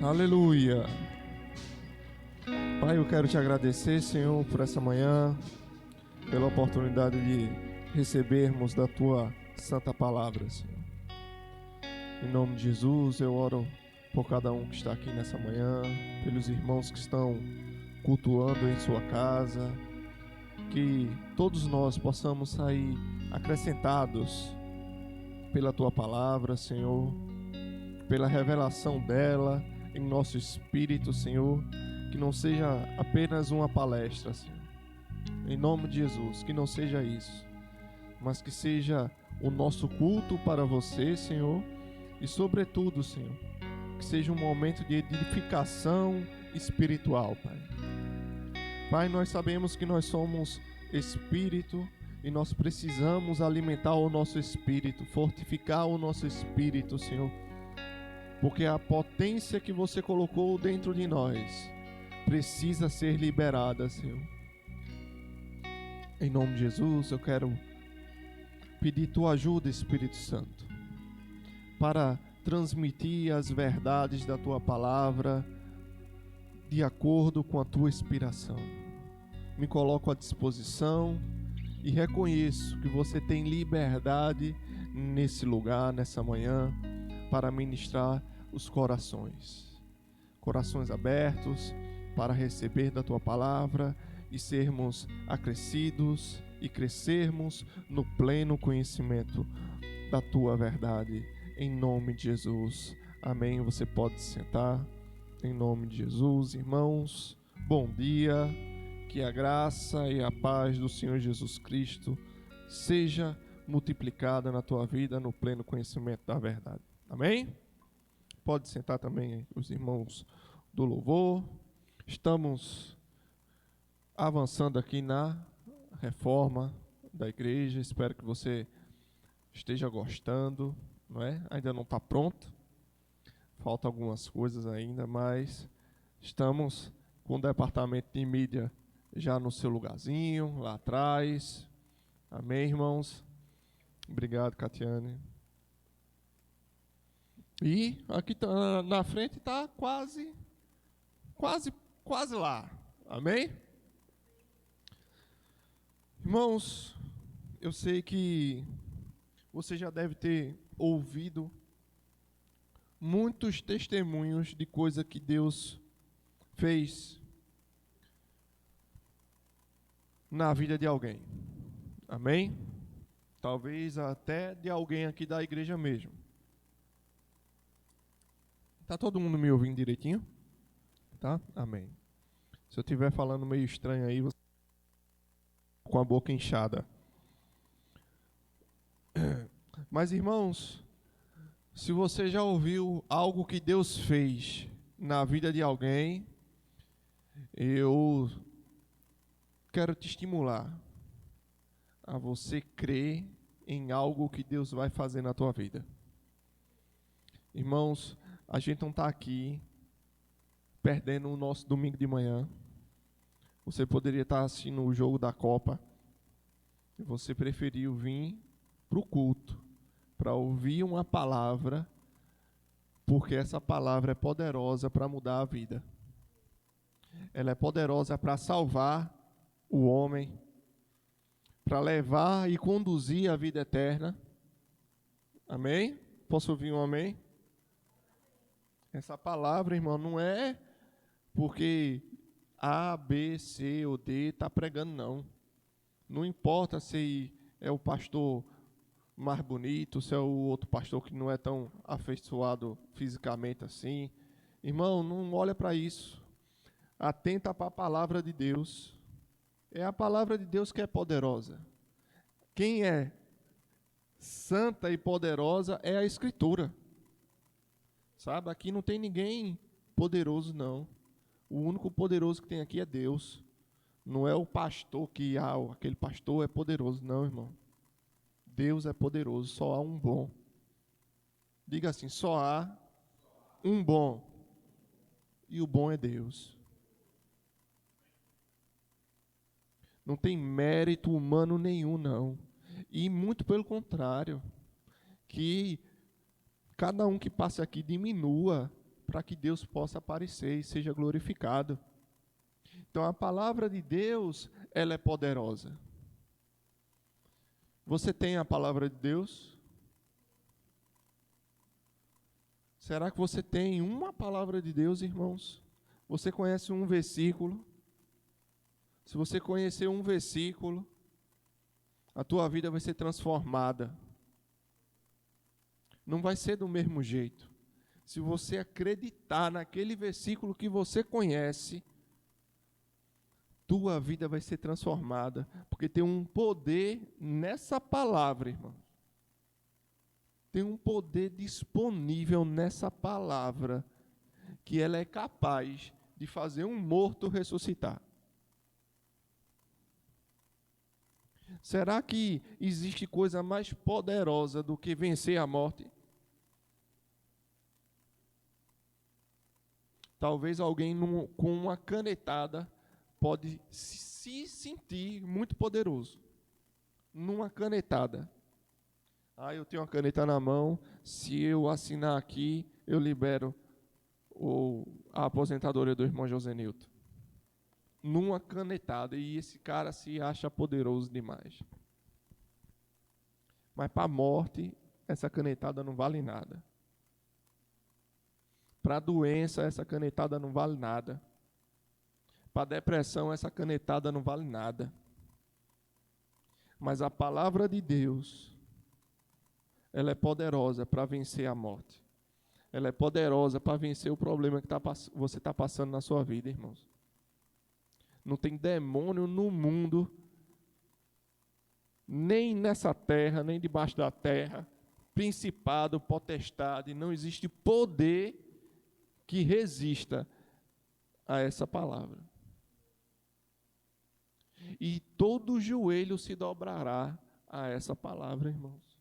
Aleluia. Pai, eu quero te agradecer, Senhor, por essa manhã, pela oportunidade de recebermos da tua santa palavra, Senhor. Em nome de Jesus, eu oro por cada um que está aqui nessa manhã, pelos irmãos que estão cultuando em sua casa, que todos nós possamos sair acrescentados pela tua palavra, Senhor, pela revelação dela em nosso espírito, Senhor, que não seja apenas uma palestra, Senhor. Em nome de Jesus, que não seja isso, mas que seja o nosso culto para você, Senhor, e sobretudo, Senhor, que seja um momento de edificação espiritual, Pai. Pai, nós sabemos que nós somos espírito e nós precisamos alimentar o nosso espírito, fortificar o nosso espírito, Senhor, porque a potência que você colocou dentro de nós precisa ser liberada, Senhor. Em nome de Jesus, eu quero pedir tua ajuda, Espírito Santo, para transmitir as verdades da tua palavra de acordo com a tua inspiração. Me coloco à disposição e reconheço que você tem liberdade nesse lugar, nessa manhã, para ministrar os corações abertos para receber da tua palavra e sermos acrescidos e crescermos no pleno conhecimento da tua verdade, em nome de Jesus, amém. Você pode sentar, em nome de Jesus. Irmãos, bom dia, que a graça e a paz do Senhor Jesus Cristo seja multiplicada na tua vida no pleno conhecimento da verdade, amém. Pode sentar também os irmãos do louvor. Estamos avançando aqui na reforma da igreja. Espero que você esteja gostando, não é? Ainda não está pronto, falta algumas coisas ainda, mas estamos com o departamento de mídia já no seu lugarzinho, lá atrás. Amém, irmãos? Obrigado, Catiane. E aqui na frente está quase lá. Amém? Irmãos, eu sei que você já deve ter ouvido muitos testemunhos de coisa que Deus fez na vida de alguém. Amém? Talvez até de alguém aqui da igreja mesmo. Tá todo mundo me ouvindo direitinho? Tá? Amém. Se eu estiver falando meio estranho aí, você com a boca inchada. Mas, irmãos, se você já ouviu algo que Deus fez na vida de alguém, eu quero te estimular a você crer em algo que Deus vai fazer na tua vida. Irmãos, a gente não está aqui perdendo o nosso domingo de manhã. Você poderia estar assistindo o jogo da Copa e você preferiu vir para o culto para ouvir uma palavra, porque essa palavra é poderosa para mudar a vida. Ela é poderosa para salvar o homem, para levar e conduzir a vida eterna. Amém? Posso ouvir um amém? Essa palavra, irmão, não é porque A, B, C ou D está pregando, não. Não importa se é o pastor mais bonito, se é o outro pastor que não é tão afeiçoado fisicamente assim. Irmão, não olha para isso. Atenta para a palavra de Deus. É a palavra de Deus que é poderosa. Quem é santa e poderosa é a Escritura. Sabe, aqui não tem ninguém poderoso, não. O único poderoso que tem aqui é Deus. Não é o pastor que, aquele pastor é poderoso, não, irmão. Deus é poderoso, só há um bom. Diga assim, só há um bom. E o bom é Deus. Não tem mérito humano nenhum, não. E muito pelo contrário. Que cada um que passe aqui diminua para que Deus possa aparecer e seja glorificado. Então a palavra de Deus, ela é poderosa. Você tem a palavra de Deus? Será que você tem uma palavra de Deus, irmãos? Você conhece um versículo? Se você conhecer um versículo, a tua vida vai ser transformada. Não vai ser do mesmo jeito. Se você acreditar naquele versículo que você conhece, tua vida vai ser transformada, porque tem um poder nessa palavra, irmão. Tem um poder disponível nessa palavra, que ela é capaz de fazer um morto ressuscitar. Será que existe coisa mais poderosa do que vencer a morte? Talvez alguém com uma canetada pode se sentir muito poderoso. Numa canetada. Eu tenho uma caneta na mão, se eu assinar aqui, eu libero a aposentadoria do irmão José Nilton. Numa canetada, e esse cara se acha poderoso demais. Mas para a morte, essa canetada não vale nada. Para a doença, essa canetada não vale nada. Para a depressão, essa canetada não vale nada. Mas a palavra de Deus, ela é poderosa para vencer a morte. Ela é poderosa para vencer o problema que você está passando na sua vida, irmãos. Não tem demônio no mundo, nem nessa terra, nem debaixo da terra, principado, potestade, não existe poder que resista a essa palavra. E todo joelho se dobrará a essa palavra, irmãos.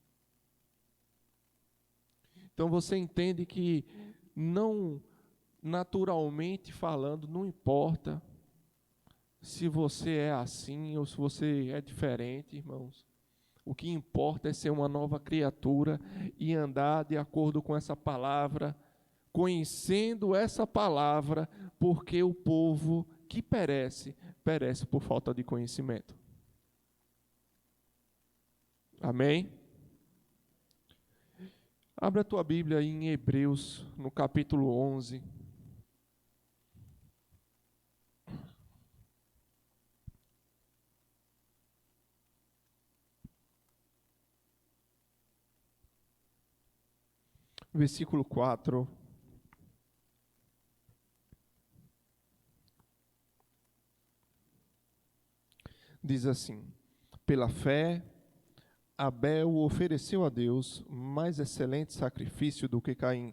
Então você entende que não, naturalmente falando, não importa se você é assim ou se você é diferente, irmãos. O que importa é ser uma nova criatura e andar de acordo com essa palavra, conhecendo essa palavra, porque o povo que perece, perece por falta de conhecimento. Amém? Abra a tua Bíblia aí em Hebreus, no capítulo 11. Versículo 4. Diz assim: pela fé, Abel ofereceu a Deus mais excelente sacrifício do que Caim,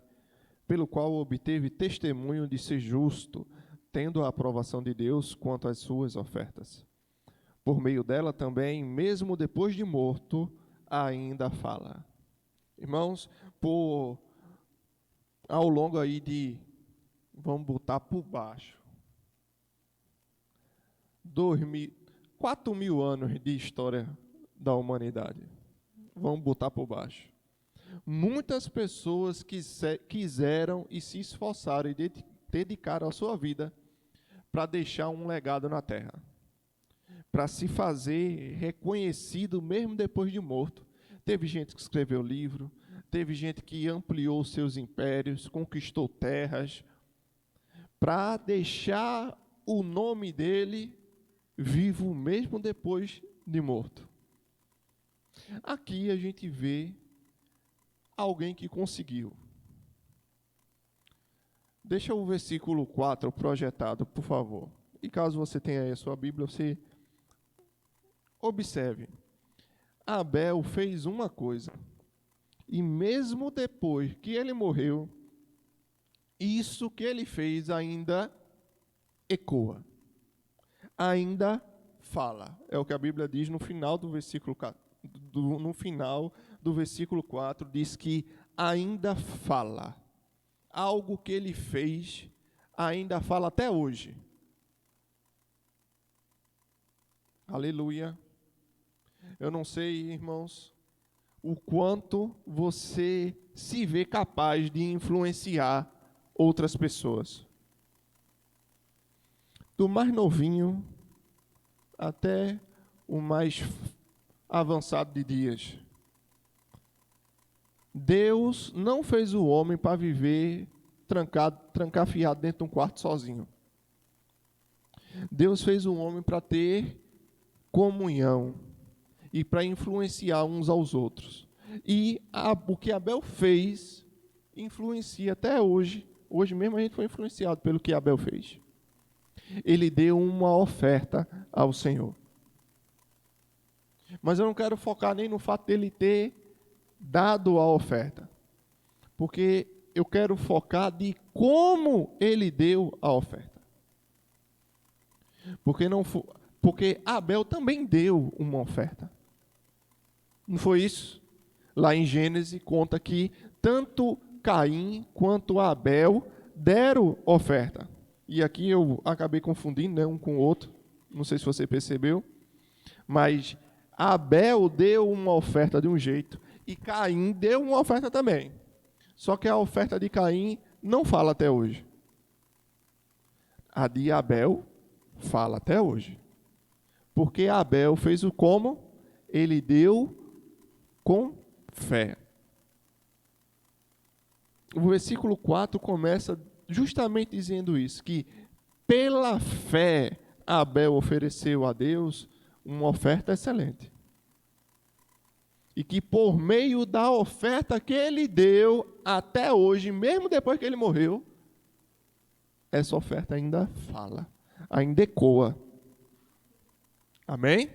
pelo qual obteve testemunho de ser justo, tendo a aprovação de Deus quanto às suas ofertas. Por meio dela também, mesmo depois de morto, ainda fala. Irmãos, ao longo aí vamos botar por baixo, 4.000 anos de história da humanidade. Vamos botar por baixo. Muitas pessoas quiseram e se esforçaram e dedicaram a sua vida para deixar um legado na terra, para se fazer reconhecido mesmo depois de morto. Teve gente que escreveu livro, teve gente que ampliou seus impérios, conquistou terras, para deixar o nome dele vivo mesmo depois de morto. Aqui a gente vê alguém que conseguiu. Deixa o versículo 4 projetado, por favor. E caso você tenha aí a sua Bíblia, você observe. Abel fez uma coisa, e mesmo depois que ele morreu, isso que ele fez ainda ecoa, ainda fala. É o que a Bíblia diz no final do versículo 4. No final do versículo 4, diz que ainda fala. Algo que ele fez ainda fala até hoje. Aleluia. Eu não sei, irmãos, o quanto você se vê capaz de influenciar outras pessoas. Do mais novinho até o mais avançado de dias. Deus não fez o homem para viver trancafiado dentro de um quarto sozinho. Deus fez o homem para ter comunhão e para influenciar uns aos outros. E o que Abel fez influencia até hoje. Hoje mesmo a gente foi influenciado pelo que Abel fez. Ele deu uma oferta ao Senhor. Mas eu não quero focar nem no fato dele ter dado a oferta, porque eu quero focar de como ele deu a oferta. Porque Abel também deu uma oferta. Não foi isso? Lá em Gênesis conta que tanto Caim quanto Abel deram oferta. E aqui eu acabei confundindo, né, um com o outro. Não sei se você percebeu. Mas Abel deu uma oferta de um jeito e Caim deu uma oferta também. Só que a oferta de Caim não fala até hoje. A de Abel fala até hoje. Porque Abel fez o como? Ele deu com fé. O versículo 4 começa justamente dizendo isso, que pela fé Abel ofereceu a Deus uma oferta excelente. E que por meio da oferta que ele deu até hoje, mesmo depois que ele morreu, essa oferta ainda fala, ainda ecoa. Amém?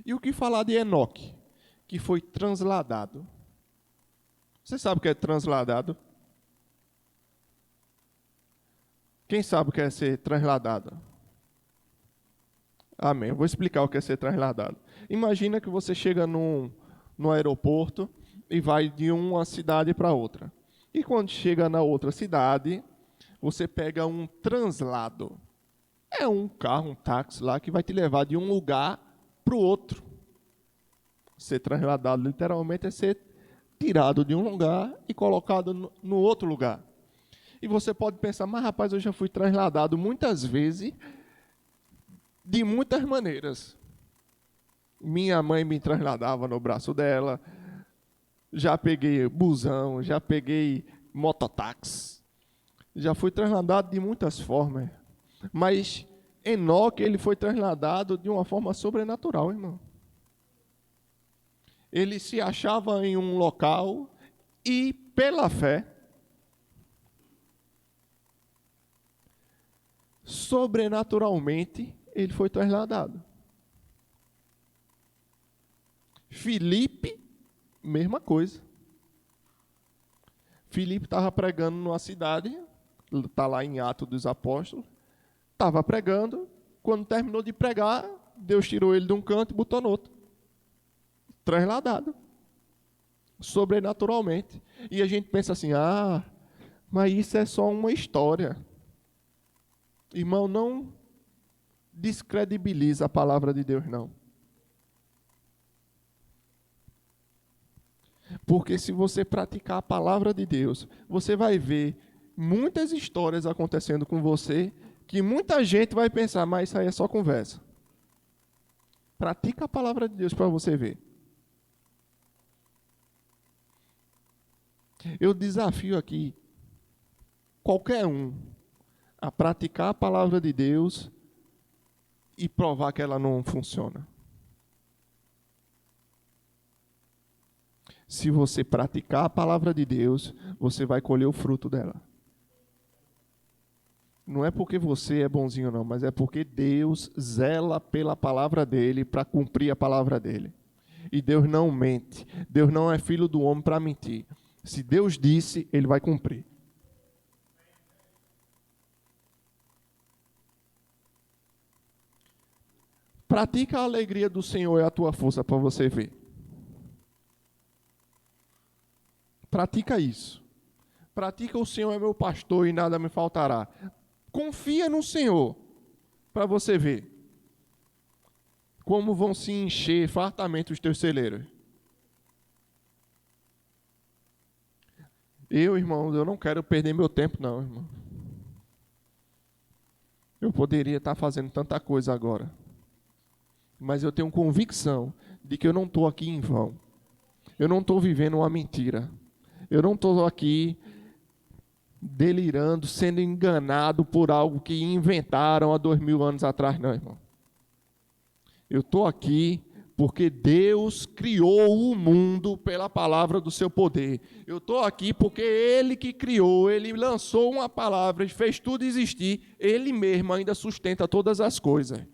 E o que falar de Enoque, que foi transladado? Você sabe o que é transladado? Quem sabe o que é ser transladado? Amém. Eu vou explicar o que é ser transladado. Imagina que você chega no aeroporto e vai de uma cidade para outra. E quando chega na outra cidade, você pega um translado. É um carro, um táxi lá que vai te levar de um lugar para o outro. Ser transladado literalmente é ser tirado de um lugar e colocado no outro lugar. E você pode pensar, mas rapaz, eu já fui transladado muitas vezes, de muitas maneiras. Minha mãe me transladava no braço dela, já peguei busão, já peguei mototáxi, já fui transladado de muitas formas. Mas Enoque, ele foi transladado de uma forma sobrenatural, irmão. Ele se achava em um local e, pela fé, sobrenaturalmente, ele foi trasladado. Filipe, mesma coisa. Filipe estava pregando numa cidade, está lá em Atos dos Apóstolos, estava pregando, quando terminou de pregar, Deus tirou ele de um canto e botou no outro. Trasladado. Sobrenaturalmente. E a gente pensa assim, mas isso é só uma história. Irmão, não descredibiliza a palavra de Deus, não. Porque se você praticar a palavra de Deus, você vai ver muitas histórias acontecendo com você, que muita gente vai pensar, mas isso aí é só conversa. Pratica a palavra de Deus para você ver. Eu desafio aqui qualquer um a praticar a palavra de Deus e provar que ela não funciona. Se você praticar a palavra de Deus, você vai colher o fruto dela. Não é porque você é bonzinho não, mas é porque Deus zela pela palavra dele para cumprir a palavra dele. E Deus não mente. Deus não é filho do homem para mentir. Se Deus disse, ele vai cumprir. Pratica a alegria do Senhor é a tua força para você ver. Pratica isso. Pratica o Senhor é meu pastor e nada me faltará. Confia no Senhor para você ver como vão se encher fartamente os teus celeiros. Irmãos, eu não quero perder meu tempo, não, irmão. Eu poderia estar fazendo tanta coisa agora. Mas eu tenho convicção de que eu não estou aqui em vão. Eu não estou vivendo uma mentira. Eu não estou aqui delirando, sendo enganado por algo que inventaram há 2000 anos atrás, não, irmão. Eu estou aqui porque Deus criou o mundo pela palavra do seu poder. Eu estou aqui porque Ele que criou, Ele lançou uma palavra, fez tudo existir, Ele mesmo ainda sustenta todas as coisas.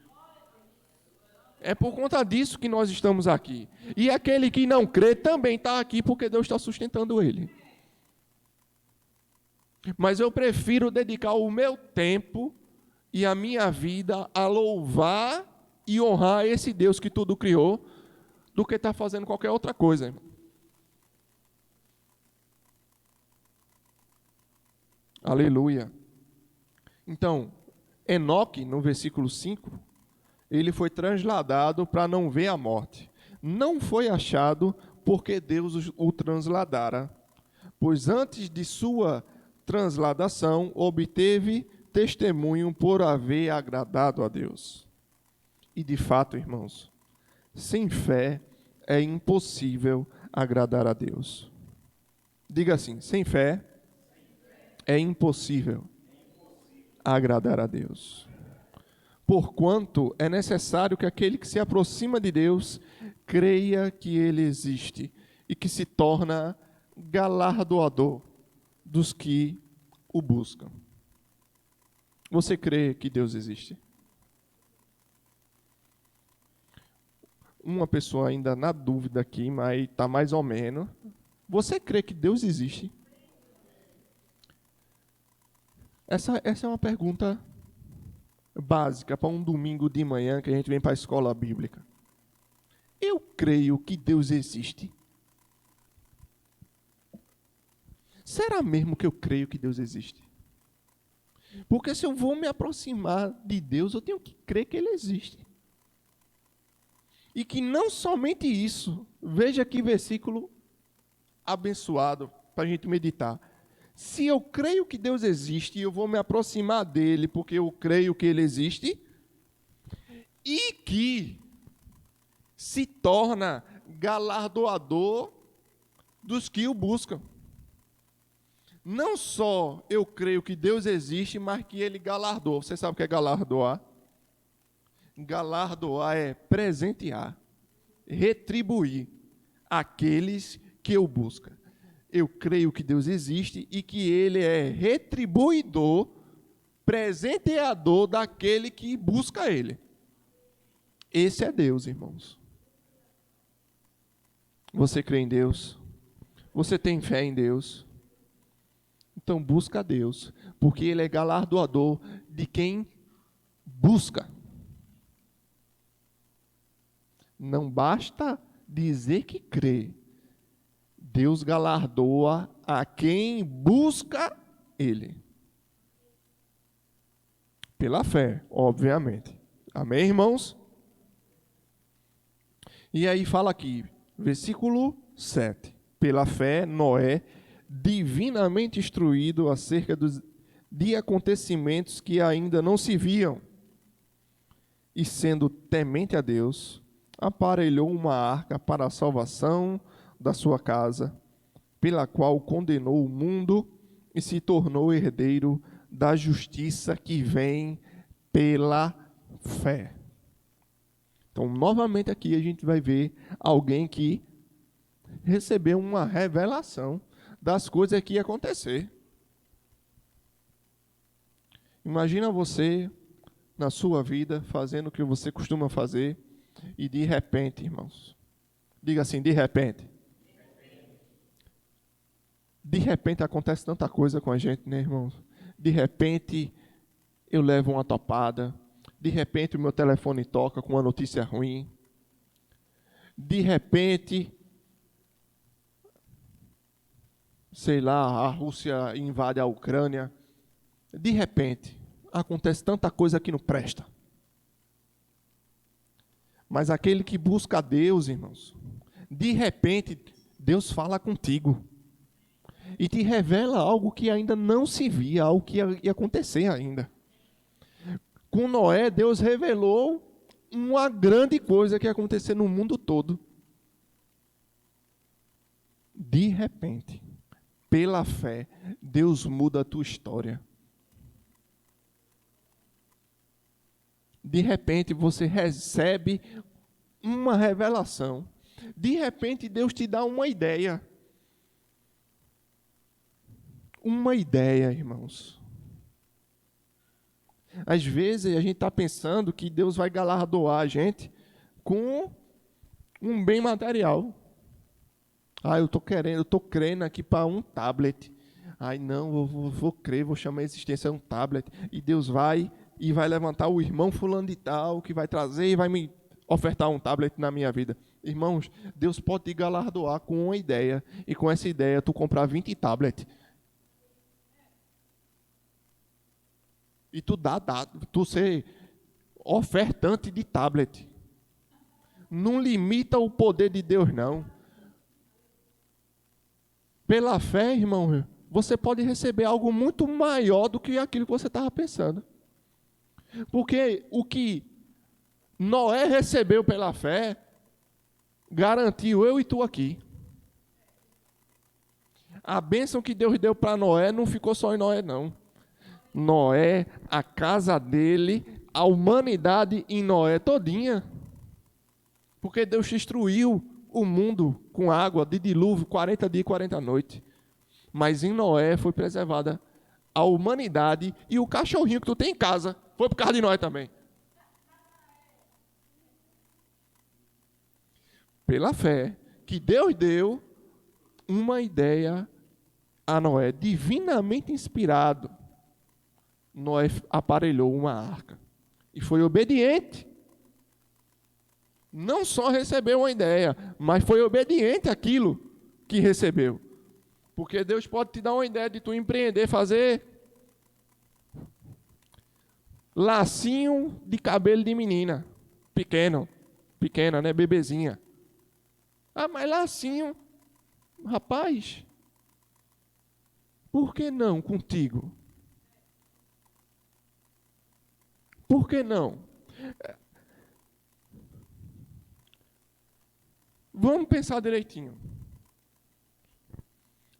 É por conta disso que nós estamos aqui. E aquele que não crê também está aqui porque Deus está sustentando ele. Mas eu prefiro dedicar o meu tempo e a minha vida a louvar e honrar esse Deus que tudo criou, do que estar fazendo qualquer outra coisa, irmão. Aleluia. Então, Enoque, no versículo 5, ele foi transladado para não ver a morte. Não foi achado porque Deus o transladara, pois antes de sua transladação obteve testemunho por haver agradado a Deus. E de fato, irmãos, sem fé é impossível agradar a Deus. Diga assim: sem fé é impossível agradar a Deus. Porquanto é necessário que aquele que se aproxima de Deus creia que Ele existe e que se torna galardoador dos que o buscam. Você crê que Deus existe? Uma pessoa ainda na dúvida aqui, mas está mais ou menos. Você crê que Deus existe? Essa é uma pergunta básica para um domingo de manhã que a gente vem para a escola bíblica. Eu creio que Deus existe. Será mesmo que eu creio que Deus existe? Porque se eu vou me aproximar de Deus, eu tenho que crer que Ele existe. E que não somente isso, veja que versículo abençoado para a gente meditar. Se eu creio que Deus existe e eu vou me aproximar dele porque eu creio que ele existe, e que se torna galardoador dos que o buscam. Não só eu creio que Deus existe, mas que ele galardoa. Você sabe o que é galardoar? Galardoar é presentear, retribuir aqueles que o buscam. Eu creio que Deus existe e que Ele é retribuidor, presenteador daquele que busca Ele. Esse é Deus, irmãos. Você crê em Deus? Você tem fé em Deus? Então busca Deus, porque Ele é galardoador de quem busca. Não basta dizer que crê. Deus galardoa a quem busca Ele. Pela fé, obviamente. Amém, irmãos? E aí fala aqui, versículo 7. Pela fé, Noé, divinamente instruído acerca de acontecimentos que ainda não se viam, e sendo temente a Deus, aparelhou uma arca para a salvação da sua casa, pela qual condenou o mundo e se tornou herdeiro da justiça que vem pela fé. Então, novamente aqui a gente vai ver alguém que recebeu uma revelação das coisas que ia acontecer. Imagina você, na sua vida, fazendo o que você costuma fazer, e de repente, irmãos, diga assim, de repente. De repente acontece tanta coisa com a gente, né, irmãos? De repente eu levo uma topada. De repente o meu telefone toca com uma notícia ruim. De repente, sei lá, a Rússia invade a Ucrânia. De repente, acontece tanta coisa que não presta. Mas aquele que busca a Deus, irmãos, de repente, Deus fala contigo. e te revela algo que ainda não se via, algo que ia acontecer ainda. Com Noé, Deus revelou uma grande coisa que ia acontecer no mundo todo. De repente, pela fé, Deus muda a tua história. De repente, você recebe uma revelação. De repente, Deus te dá uma ideia. Uma ideia, irmãos. Às vezes, a gente está pensando que Deus vai galardoar a gente com um bem material. Eu estou crendo aqui para um tablet. Não, vou crer, vou chamar a existência de um tablet. E Deus vai levantar o irmão fulano de tal, que vai trazer e vai me ofertar um tablet na minha vida. Irmãos, Deus pode te galardoar com uma ideia, e com essa ideia tu comprar 20 tablets. E tu ser ofertante de tablet. Não limita o poder de Deus, não. Pela fé, irmão, você pode receber algo muito maior do que aquilo que você estava pensando. Porque o que Noé recebeu pela fé, garantiu eu e tu aqui. A bênção que Deus deu para Noé não ficou só em Noé, não. Noé, a casa dele, a humanidade em Noé todinha. Porque Deus destruiu o mundo com água de dilúvio 40 dias e 40 noites. Mas em Noé foi preservada a humanidade, e o cachorrinho que tu tem em casa foi por causa de Noé também. Pela fé, que Deus deu uma ideia a Noé, divinamente inspirado. Noé aparelhou uma arca e foi obediente. Não só recebeu uma ideia, mas foi obediente àquilo que recebeu. Porque Deus pode te dar uma ideia de tu empreender, fazer lacinho de cabelo de menina, pequena, né, bebezinha. Mas lacinho, rapaz, por que não contigo? Por que não? Vamos pensar direitinho.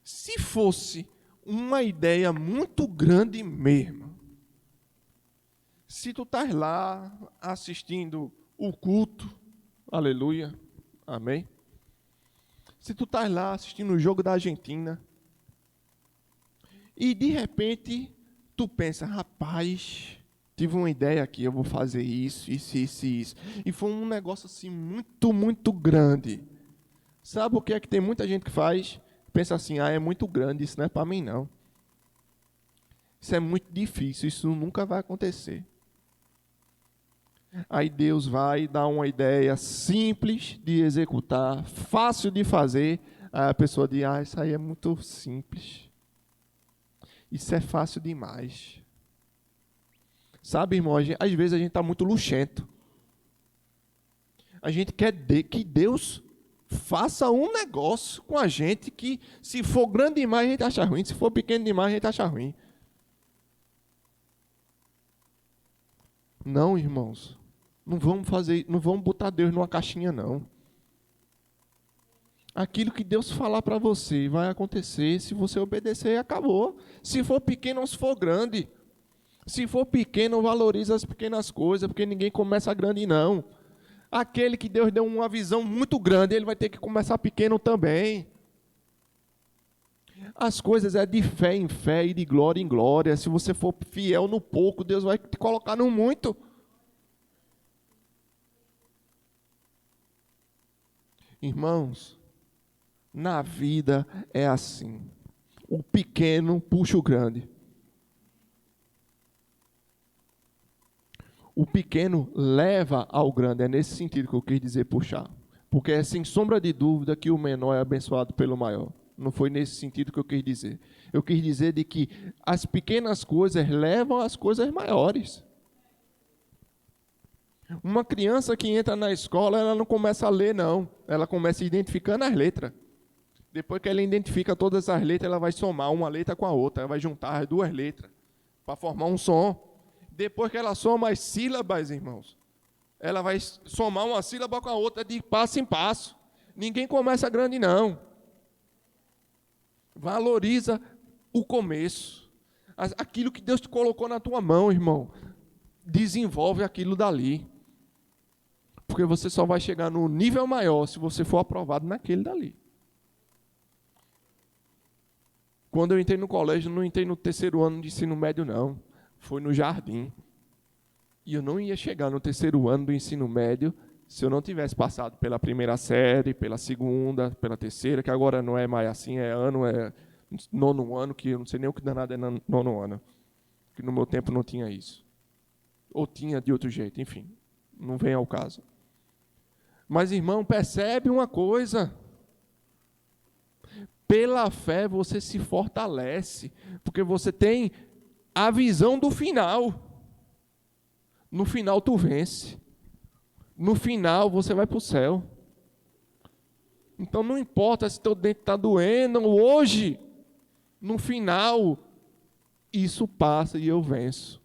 Se fosse uma ideia muito grande mesmo, se tu estás lá assistindo o culto, aleluia, amém? Se tu estás lá assistindo o jogo da Argentina, e de repente tu pensa, rapaz, tive uma ideia aqui, eu vou fazer isso. E foi um negócio assim muito, muito grande. Sabe o que é que tem muita gente que faz? Pensa assim, é muito grande, isso não é para mim não. Isso é muito difícil, isso nunca vai acontecer. Aí Deus vai dar uma ideia simples de executar, fácil de fazer. Aí a pessoa diz, isso aí é muito simples. Isso é fácil demais. Sabe, irmão, às vezes a gente está muito luxento. A gente quer que Deus faça um negócio com a gente que, se for grande demais, a gente acha ruim. Se for pequeno demais, a gente acha ruim. Não, irmãos. Não vamos botar Deus numa caixinha, não. Aquilo que Deus falar para você vai acontecer. Se você obedecer, acabou. Se for pequeno ou se for grande. Se for pequeno, valoriza as pequenas coisas, porque ninguém começa grande, não. Aquele que Deus deu uma visão muito grande, ele vai ter que começar pequeno também. As coisas é de fé em fé e de glória em glória. Se você for fiel no pouco, Deus vai te colocar no muito. Irmãos, na vida é assim. O pequeno puxa o grande. O pequeno leva ao grande. É nesse sentido que eu quis dizer puxar. Porque é sem sombra de dúvida que o menor é abençoado pelo maior. Não foi nesse sentido que eu quis dizer. Eu quis dizer de que as pequenas coisas levam às coisas maiores. Uma criança que entra na escola, ela não começa a ler, não. Ela começa identificando as letras. Depois que ela identifica todas as letras, ela vai somar uma letra com a outra. Ela vai juntar as duas letras para formar um som. Depois que ela soma as sílabas, irmãos, ela vai somar uma sílaba com a outra de passo em passo. Ninguém começa grande, não. Valoriza o começo. Aquilo que Deus te colocou na tua mão, irmão, desenvolve aquilo dali. Porque você só vai chegar no nível maior se você for aprovado naquele dali. Quando eu entrei no colégio, não entrei no terceiro ano de ensino médio, não. Foi no jardim. E eu não ia chegar no terceiro ano do ensino médio se eu não tivesse passado pela primeira série, pela segunda, pela terceira, que agora não é mais assim, é nono ano, que eu não sei nem o que danado é nono ano. Que no meu tempo não tinha isso. Ou tinha de outro jeito, enfim. Não vem ao caso. Mas, irmão, percebe uma coisa. Pela fé você se fortalece, porque você tem a visão do final. No final tu vence. No final você vai para o céu. Então não importa se teu dente está doendo hoje. No final, isso passa e eu venço.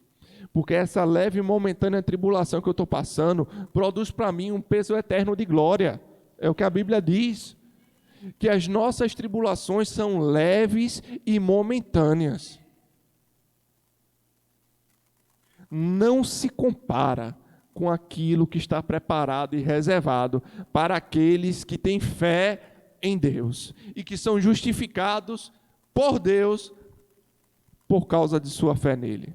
Porque essa leve e momentânea tribulação que eu estou passando produz para mim um peso eterno de glória. É o que a Bíblia diz. Que as nossas tribulações são leves e momentâneas. Não se compara com aquilo que está preparado e reservado para aqueles que têm fé em Deus e que são justificados por Deus por causa de sua fé nele.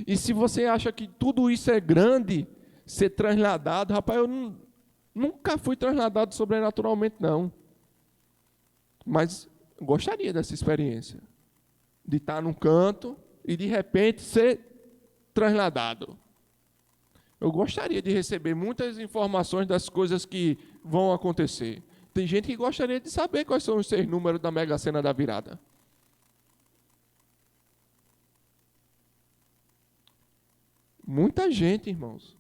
E se você acha que tudo isso é grande, ser trasladado, rapaz, eu nunca fui trasladado sobrenaturalmente, não. Mas gostaria dessa experiência, de estar num canto e de repente ser trasladado. Eu gostaria de receber muitas informações das coisas que vão acontecer. Tem gente que gostaria de saber quais são os 6 números da Mega Sena da virada. Muita gente, irmãos.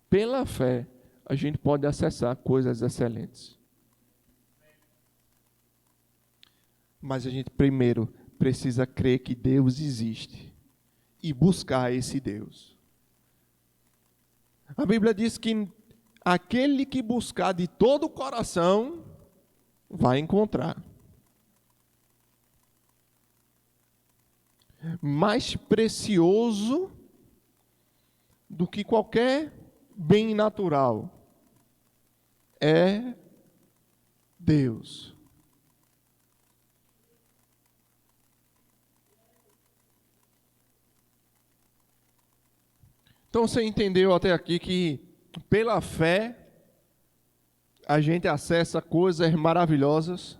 Pela fé, a gente pode acessar coisas excelentes. Mas a gente primeiro precisa crer que Deus existe e buscar esse Deus. A Bíblia diz que aquele que buscar de todo o coração vai encontrar. Mais precioso do que qualquer bem natural é Deus. Então você entendeu até aqui que pela fé a gente acessa coisas maravilhosas?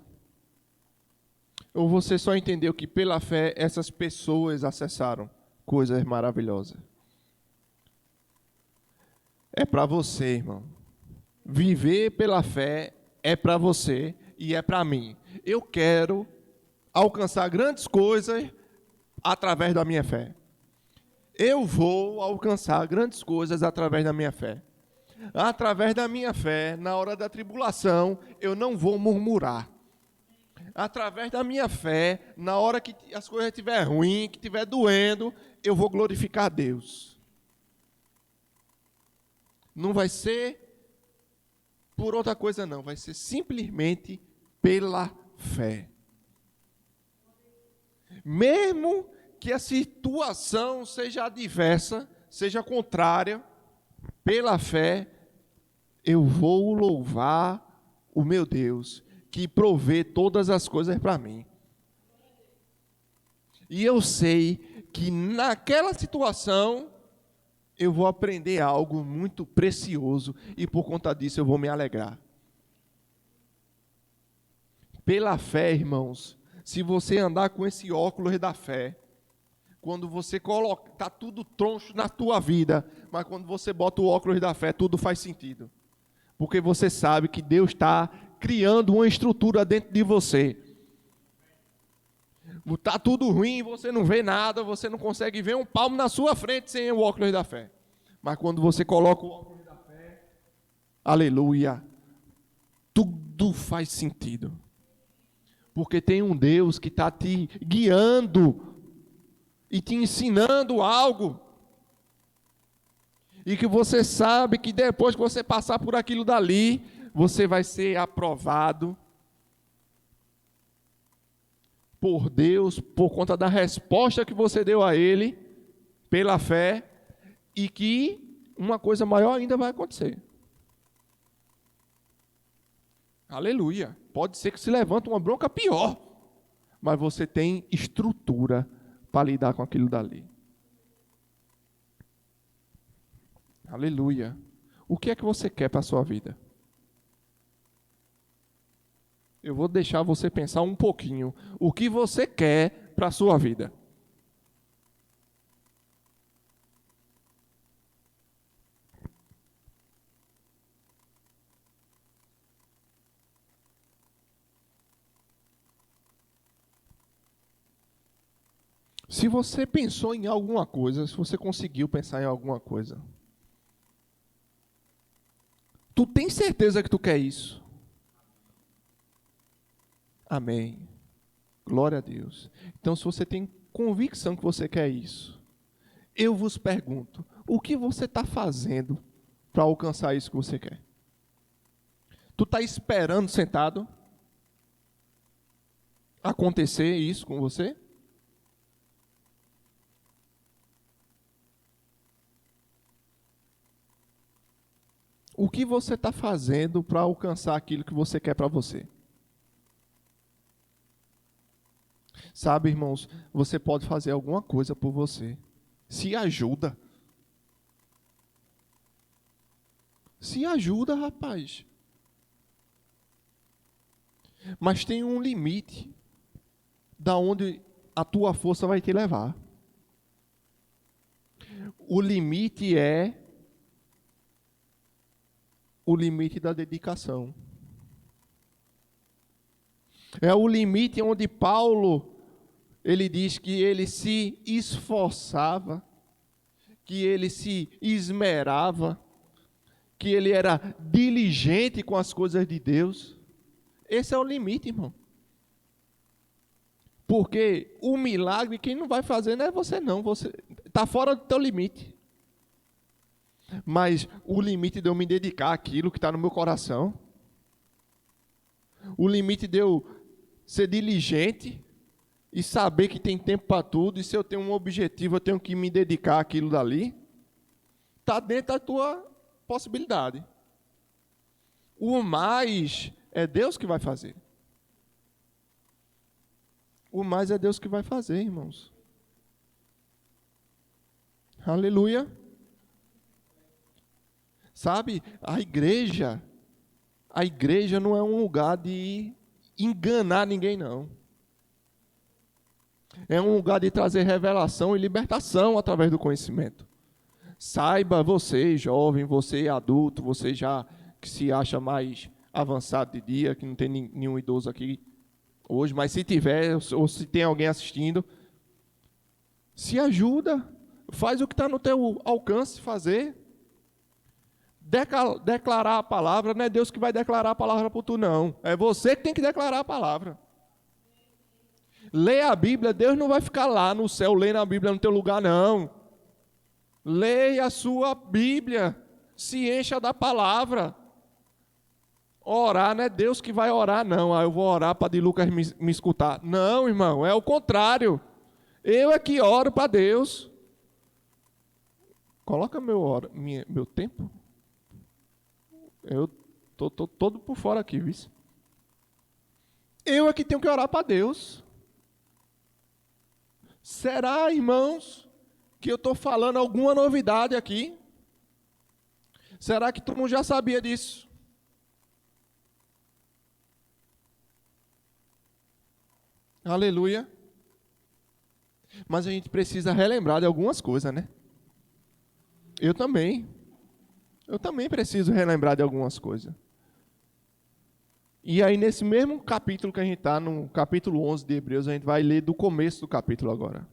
Ou você só entendeu que pela fé essas pessoas acessaram coisas maravilhosas? É para você, irmão. Viver pela fé é para você e é para mim. Eu quero alcançar grandes coisas através da minha fé. Eu vou alcançar grandes coisas através da minha fé. Através da minha fé, na hora da tribulação, eu não vou murmurar. Através da minha fé, na hora que as coisas estiverem ruins, que estiver doendo, eu vou glorificar a Deus. Não vai ser por outra coisa, não. Vai ser simplesmente pela fé. Mesmo que a situação seja adversa, seja contrária, pela fé, eu vou louvar o meu Deus, que provê todas as coisas para mim. E eu sei que naquela situação, eu vou aprender algo muito precioso e por conta disso eu vou me alegrar. Pela fé, irmãos, se você andar com esse óculos da fé, quando você coloca, está tudo troncho na tua vida, mas quando você bota o óculos da fé, tudo faz sentido. Porque você sabe que Deus está criando uma estrutura dentro de você. Está tudo ruim, você não vê nada, você não consegue ver um palmo na sua frente sem o óculos da fé. Mas quando você coloca o óculos da fé, aleluia, tudo faz sentido. Porque tem um Deus que está te guiando e te ensinando algo. E que você sabe que depois que você passar por aquilo dali, você vai ser aprovado por Deus, por conta da resposta que você deu a Ele, pela fé, e que uma coisa maior ainda vai acontecer. Aleluia. Pode ser que se levante uma bronca pior, mas você tem estrutura para lidar com aquilo dali. Aleluia. O que é que você quer para a sua vida? Eu vou deixar você pensar um pouquinho. O que você quer para a sua vida? Se você pensou em alguma coisa, se você conseguiu pensar em alguma coisa, tu tem certeza que tu quer isso? Amém. Glória a Deus. Então, se você tem convicção que você quer isso, eu vos pergunto, o que você está fazendo para alcançar isso que você quer? Tu está esperando sentado acontecer isso com você? O que você está fazendo para alcançar aquilo que você quer para você? Sabe, irmãos, você pode fazer alguma coisa por você. Se ajuda. Se ajuda, rapaz. Mas tem um limite da onde a tua força vai te levar. O limite é o limite da dedicação. É o limite onde Paulo, ele diz que ele se esforçava, que ele se esmerava, que ele era diligente com as coisas de Deus. Esse é o limite, irmão. Porque o milagre, quem não vai fazer não é você não, você está fora do teu limite. Mas o limite de eu me dedicar àquilo que está no meu coração, o limite de eu ser diligente e saber que tem tempo para tudo, e se eu tenho um objetivo, eu tenho que me dedicar àquilo dali, está dentro da tua possibilidade. O mais é Deus que vai fazer. O mais é Deus que vai fazer, irmãos. Aleluia. Sabe, a igreja não é um lugar de enganar ninguém, não. É um lugar de trazer revelação e libertação através do conhecimento. Saiba você, jovem, você adulto, você já que se acha mais avançado de dia, que não tem nenhum idoso aqui hoje, mas se tiver, ou se tem alguém assistindo, se ajuda, faz o que está no teu alcance fazer. Declarar a palavra, não é Deus que vai declarar a palavra por tu, não. É você que tem que declarar a palavra. Lê a Bíblia, Deus não vai ficar lá no céu lendo a Bíblia no teu lugar, não. Leia a sua Bíblia, se encha da palavra. Orar não é Deus que vai orar, não. Eu vou orar para de Lucas me escutar. Não, irmão, é o contrário. Eu é que oro para Deus. Coloca meu tempo. Eu estou todo por fora aqui, viu? Eu é que tenho que orar para Deus. Será, irmãos, que eu estou falando alguma novidade aqui? Será que todo mundo já sabia disso? Aleluia. Mas a gente precisa relembrar de algumas coisas, né? Eu também preciso relembrar de algumas coisas. E aí, nesse mesmo capítulo que a gente está, no capítulo 11 de Hebreus, a gente vai ler do começo do capítulo agora.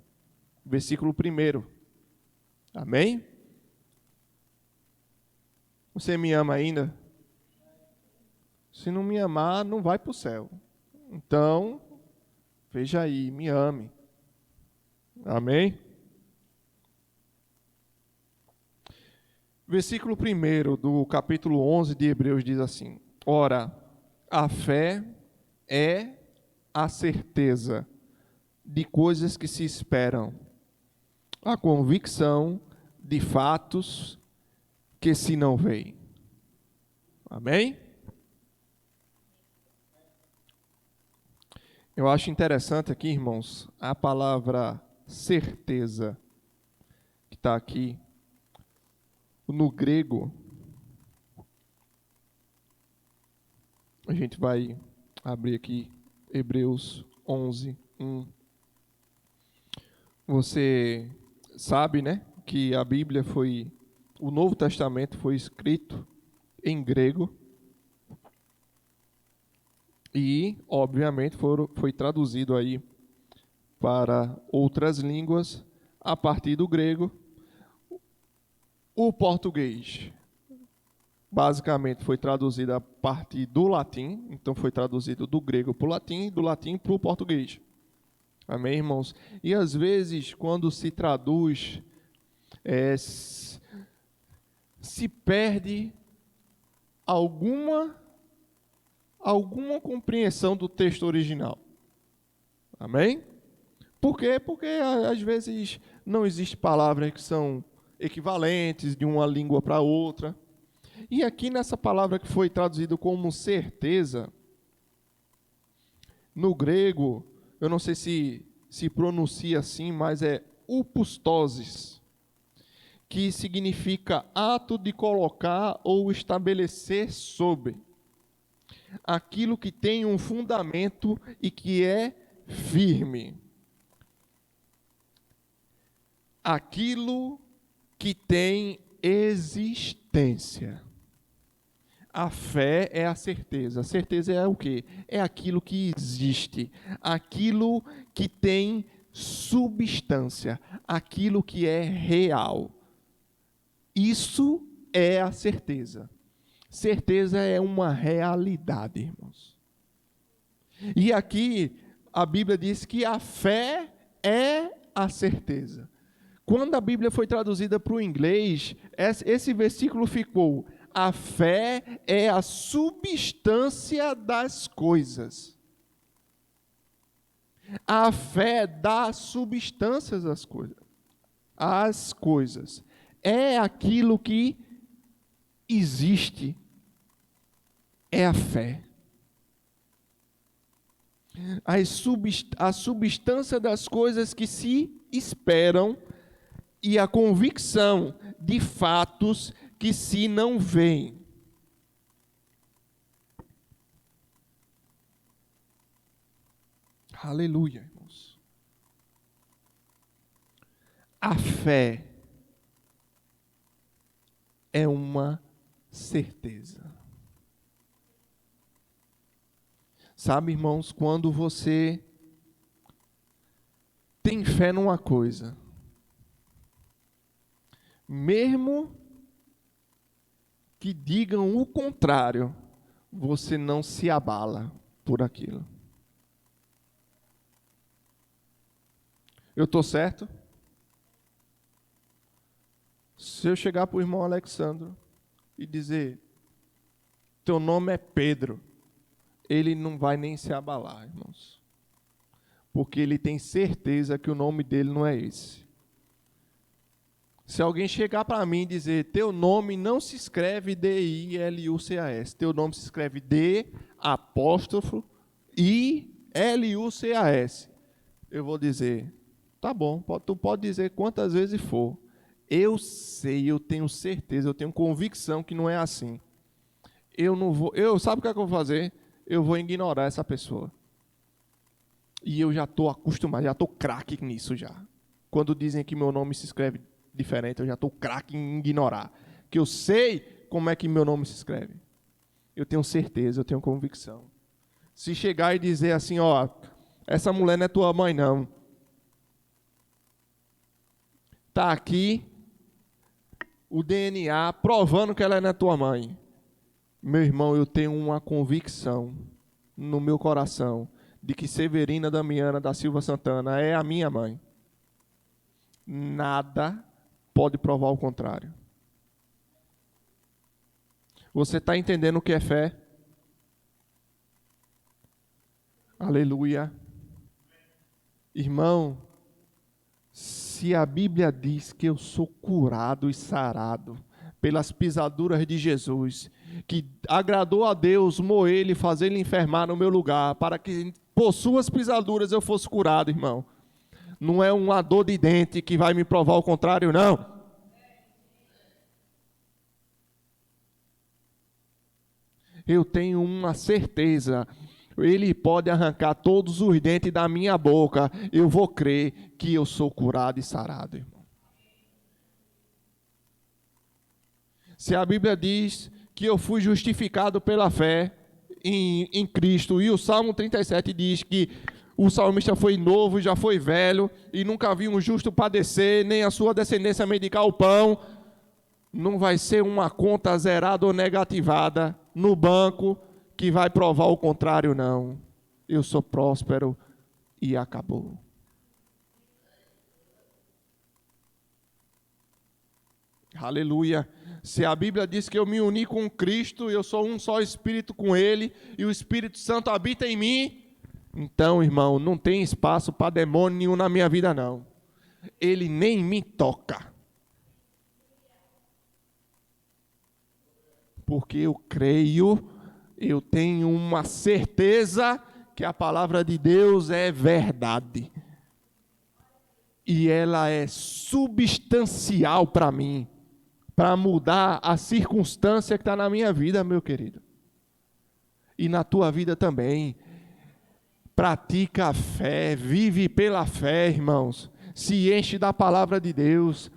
Versículo 1. Amém? Você me ama ainda? Se não me amar, não vai para o céu. Então, veja aí, me ame. Amém? Versículo 1 do capítulo 11 de Hebreus diz assim: Ora, a fé é a certeza de coisas que se esperam, a convicção de fatos que se não veem. Amém? Eu acho interessante aqui, irmãos, a palavra certeza, que está aqui no grego. A gente vai abrir aqui Hebreus 11, 1. Você sabe, né, que a Bíblia o Novo Testamento foi escrito em grego e, obviamente, foi traduzido aí para outras línguas a partir do grego. O português, basicamente, foi traduzido a partir do latim, então foi traduzido do grego para o latim e do latim para o português. Amém, irmãos? E às vezes, quando se traduz, se perde alguma compreensão do texto original. Amém? Por quê? Porque às vezes não existem palavras que são equivalentes de uma língua para outra. E aqui nessa palavra que foi traduzida como certeza, no grego, eu não sei se pronuncia assim, mas é upostoses, que significa ato de colocar ou estabelecer sobre. Aquilo que tem um fundamento e que é firme. Aquilo que tem existência. A fé é a certeza. A certeza é o quê? É aquilo que existe. Aquilo que tem substância. Aquilo que é real. Isso é a certeza. Certeza é uma realidade, irmãos. E aqui a Bíblia diz que a fé é a certeza. Quando a Bíblia foi traduzida para o inglês, esse versículo ficou: a fé é a substância das coisas. A fé dá substâncias às coisas. As coisas. É aquilo que existe. É a fé. A substância das coisas que se esperam e a convicção de fatos que se não veem. Aleluia, irmãos. A fé é uma certeza. Sabe, irmãos, quando você tem fé numa coisa, mesmo que digam o contrário, você não se abala por aquilo. Eu estou certo? Se eu chegar para o irmão Alexandro e dizer, teu nome é Pedro, ele não vai nem se abalar, irmãos. Porque ele tem certeza que o nome dele não é esse. Se alguém chegar para mim e dizer, teu nome não se escreve D-I-L-U-C-A-S, teu nome se escreve D-I-L-U-C-A-S, eu vou dizer, tá bom, tu pode dizer quantas vezes for. Eu sei, eu tenho certeza, eu tenho convicção que não é assim. Sabe o que é que eu vou fazer? Eu vou ignorar essa pessoa. E eu já estou acostumado, já estou craque nisso já. Quando dizem que meu nome se escreve diferente, eu já estou craque em ignorar. Que eu sei como é que meu nome se escreve. Eu tenho certeza, eu tenho convicção. Se chegar e dizer assim, ó, essa mulher não é tua mãe não. Está aqui o DNA provando que ela não é tua mãe. Meu irmão, eu tenho uma convicção no meu coração de que Severina Damiana da Silva Santana é a minha mãe. Nada pode provar o contrário. Você está entendendo o que é fé? Aleluia. Irmão, se a Bíblia diz que eu sou curado e sarado pelas pisaduras de Jesus, que agradou a Deus moer ele e fazer ele enfermar no meu lugar, para que por suas pisaduras eu fosse curado, irmão. Não é uma dor de dente que vai me provar o contrário, não. Eu tenho uma certeza, Ele pode arrancar todos os dentes da minha boca, eu vou crer que eu sou curado e sarado, irmão. Se a Bíblia diz que eu fui justificado pela fé em Cristo, e o Salmo 37 diz que o salmista foi novo, já foi velho, e nunca viu um justo padecer, nem a sua descendência mendigar o pão, não vai ser uma conta zerada ou negativada no banco que vai provar o contrário, não. Eu sou próspero e acabou. Aleluia. Se a Bíblia diz que eu me uni com Cristo, eu sou um só espírito com Ele, e o Espírito Santo habita em mim, então, irmão, não tem espaço para demônio nenhum na minha vida, não. Ele nem me toca. Porque eu creio, eu tenho uma certeza que a palavra de Deus é verdade. E ela é substancial para mim, para mudar a circunstância que está na minha vida, meu querido. E na tua vida também. Pratica a fé, vive pela fé, irmãos. Se enche da palavra de Deus.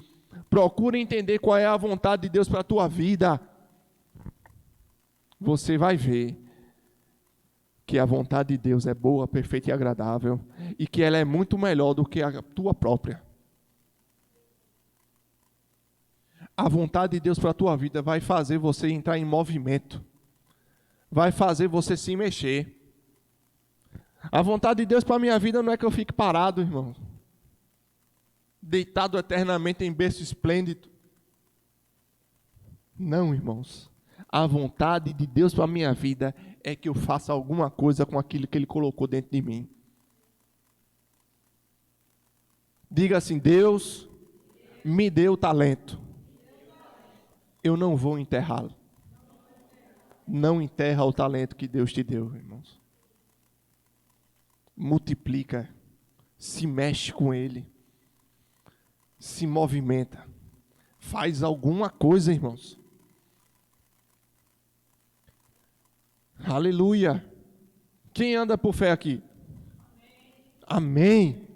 Procura entender qual é a vontade de Deus para a tua vida. Você vai ver que a vontade de Deus é boa, perfeita e agradável, e que ela é muito melhor do que a tua própria. A vontade de Deus para a tua vida vai fazer você entrar em movimento, vai fazer você se mexer. A vontade de Deus para a minha vida não é que eu fique parado, irmão, deitado eternamente em berço esplêndido. Não, irmãos. A vontade de Deus para a minha vida é que eu faça alguma coisa com aquilo que Ele colocou dentro de mim. Diga assim: Deus me deu talento. Eu não vou enterrá-lo. Não enterra o talento que Deus te deu, irmãos. Multiplica, se mexe com ele, se movimenta, faz alguma coisa, irmãos. Aleluia. Quem anda por fé aqui? Amém.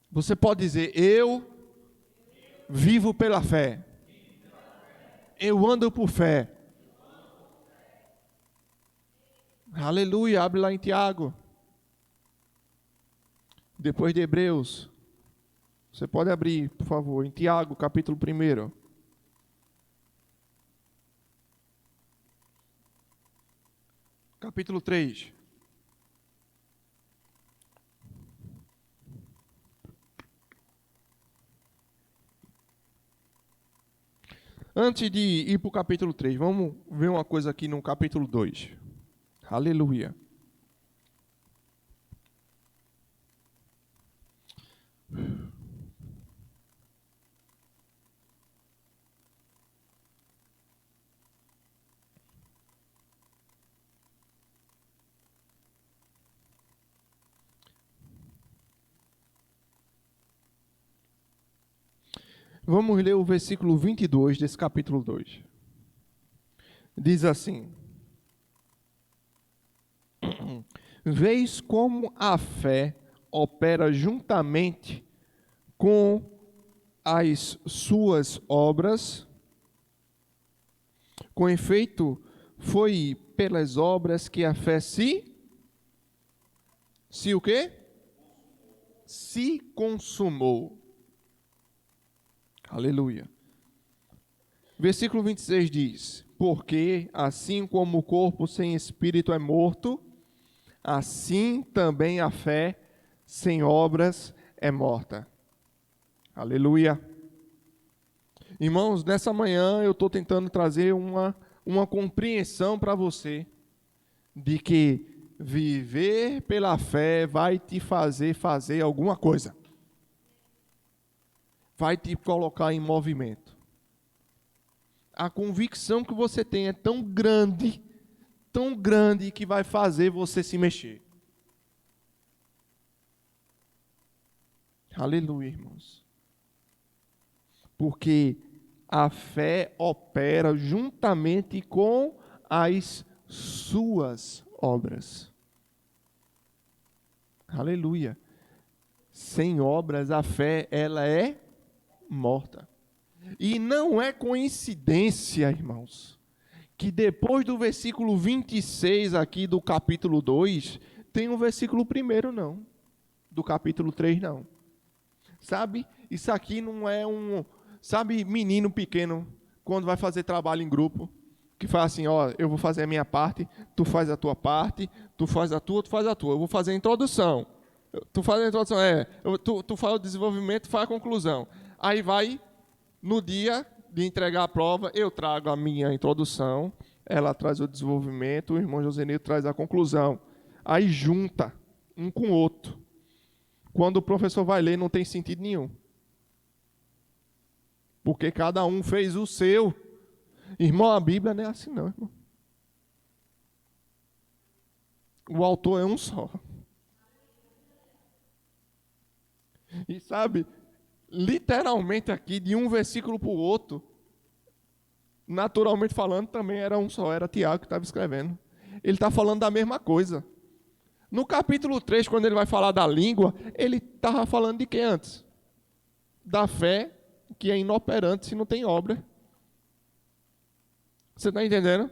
Você pode dizer: eu vivo pela fé. Eu ando por fé. Aleluia. Abre lá em Tiago. Depois de Hebreus. Você pode abrir, por favor, em Tiago, capítulo 1. Capítulo 3. Antes de ir para o capítulo 3, vamos ver uma coisa aqui no capítulo 2. Aleluia. Vamos ler o versículo 22 desse capítulo 2. Diz assim: Vês como a fé opera juntamente com as suas obras? Com efeito, foi pelas obras que a fé se o quê? Se consumou. Aleluia. Versículo 26 diz: porque assim como o corpo sem espírito é morto, assim também a fé sem obras é morta. Aleluia. Irmãos, nessa manhã eu estou tentando trazer uma compreensão para você de que viver pela fé vai te fazer alguma coisa. Vai te colocar em movimento. A convicção que você tem é tão grande que vai fazer você se mexer. Aleluia, irmãos. Porque a fé opera juntamente com as suas obras. Aleluia. Sem obras, a fé, ela é morta. E não é coincidência, irmãos, que depois do versículo 26 aqui do capítulo 2, tem um versículo 1 não. Do capítulo 3 não. Sabe? Isso aqui não é sabe, menino pequeno, quando vai fazer trabalho em grupo, que fala assim, ó, eu vou fazer a minha parte, tu faz a tua parte, tu faz a tua, tu faz a tua. Eu vou fazer a introdução. Tu faz a introdução, tu faz o desenvolvimento, faz a conclusão. Aí vai, no dia de entregar a prova, eu trago a minha introdução, ela traz o desenvolvimento, o irmão Josenildo traz a conclusão. Aí junta, um com o outro. Quando o professor vai ler, não tem sentido nenhum. Porque cada um fez o seu. Irmão, a Bíblia não é assim não, irmão. O autor é um só. E sabe, literalmente aqui, de um versículo para o outro, naturalmente falando, também era um só, era Tiago que estava escrevendo. Ele está falando da mesma coisa. No capítulo 3, quando ele vai falar da língua, ele estava falando de que antes? Da fé, que é inoperante se não tem obra. Você está entendendo?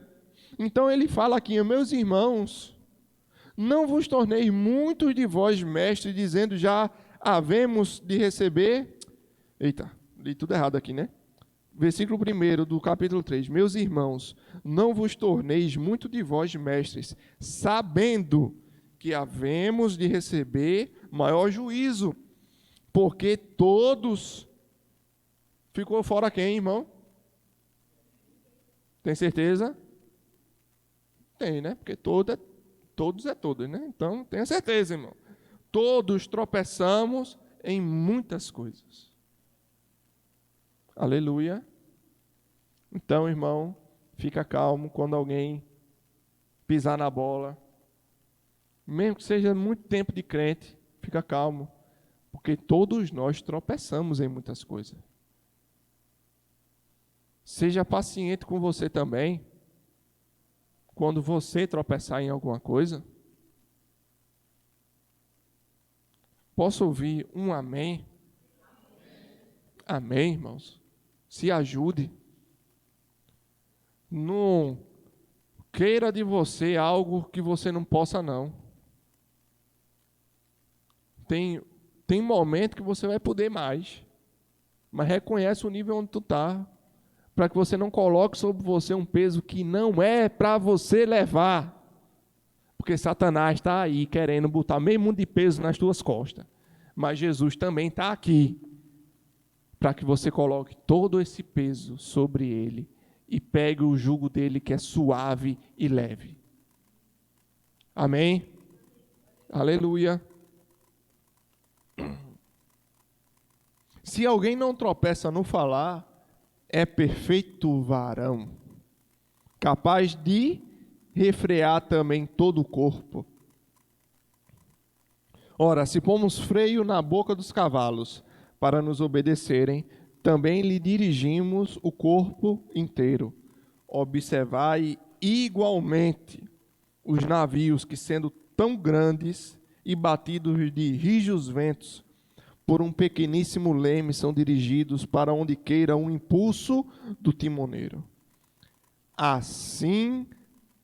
Então ele fala aqui, meus irmãos, não vos torneis muitos de vós mestres, dizendo já havemos de receber... Eita, li tudo errado aqui, né? Versículo 1 do capítulo 3. Meus irmãos, não vos torneis muito de vós mestres, sabendo que havemos de receber maior juízo, porque todos... Ficou fora quem, irmão? Tem certeza? Tem, né? Porque todos é todos, né? Então, tenha certeza, irmão. Todos tropeçamos em muitas coisas. Aleluia. Então, irmão, fica calmo quando alguém pisar na bola. Mesmo que seja muito tempo de crente, fica calmo. Porque todos nós tropeçamos em muitas coisas. Seja paciente com você também. Quando você tropeçar em alguma coisa. Posso ouvir um amém? Amém, irmãos. Se ajude. Não queira de você algo que você não possa, não. Tem momento que você vai poder mais. Mas reconhece o nível onde tu está. Para que você não coloque sobre você um peso que não é para você levar. Porque Satanás está aí querendo botar meio mundo de peso nas tuas costas. Mas Jesus também está aqui para que você coloque todo esse peso sobre ele e pegue o jugo dele que é suave e leve. Amém? Aleluia. Se alguém não tropeça no falar, é perfeito varão, capaz de refrear também todo o corpo. Ora, se pomos freio na boca dos cavalos para nos obedecerem, também lhe dirigimos o corpo inteiro. Observai igualmente os navios que, sendo tão grandes e batidos de rijos ventos, por um pequeníssimo leme são dirigidos para onde queira um impulso do timoneiro. Assim